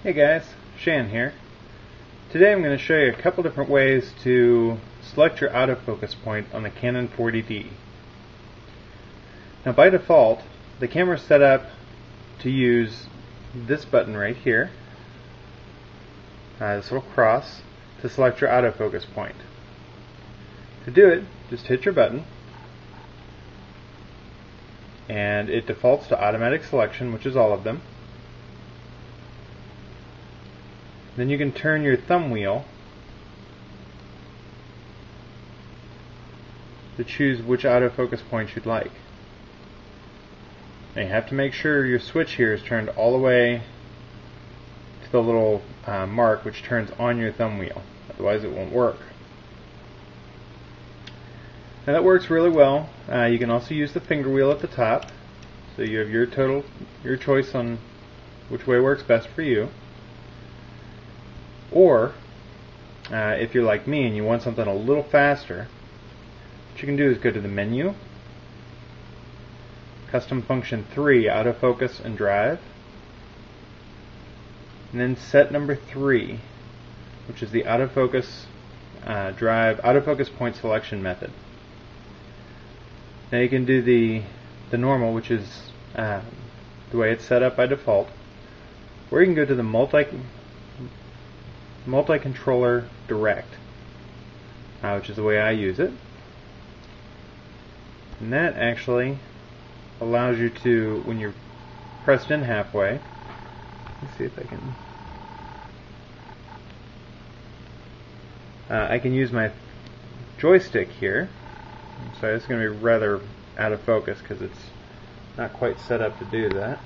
Hey guys, Shan here. Today I'm going to show you a couple different ways to select your autofocus point on the Canon 40D. Now by default, the camera is set up to use this button right here, this little cross, to select your autofocus point. To do it, just hit your button, and it defaults to automatic selection, which is all of them. Then you can turn your thumb wheel to choose which autofocus point you'd like. Now you have to make sure your switch here is turned all the way to the little mark which turns on your thumb wheel, otherwise it won't work. Now that works really well. You can also use the finger wheel at the top, so you have your choice on which way works best for you. Or, if you're like me and you want something a little faster, what you can do is go to the menu, Custom Function 3, Autofocus and Drive, and then set number 3, which is the Autofocus Drive Autofocus Point Selection method. Now you can do the normal, which is the way it's set up by default, or you can go to the multi-controller direct, which is the way I use it, and that actually allows you to, when you're pressed in halfway, let's see if I can use my joystick here. So it's going to be rather out of focus because it's not quite set up to do that,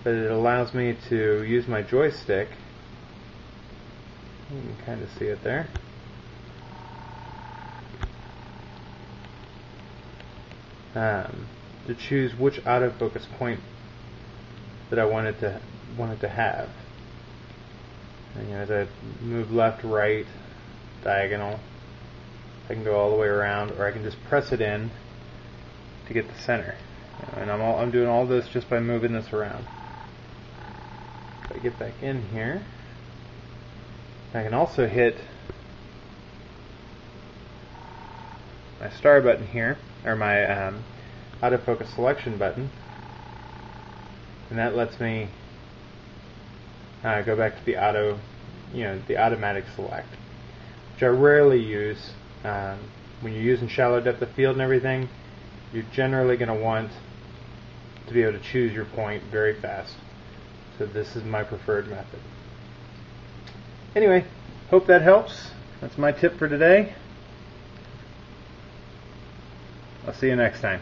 but it allows me to use my joystick. You can kind of see it there. To choose which autofocus point that I wanted to have. And, as I move left, right, diagonal, I can go all the way around, or I can just press it in to get the center. And I'm doing all this just by moving this around. If I get back in here, I can also hit my star button here, or my autofocus selection button, and that lets me go back to the automatic select, which I rarely use. When you're using shallow depth of field and everything, you're generally going to want to be able to choose your point very fast. So this is my preferred method. Anyway, hope that helps. That's my tip for today. I'll see you next time.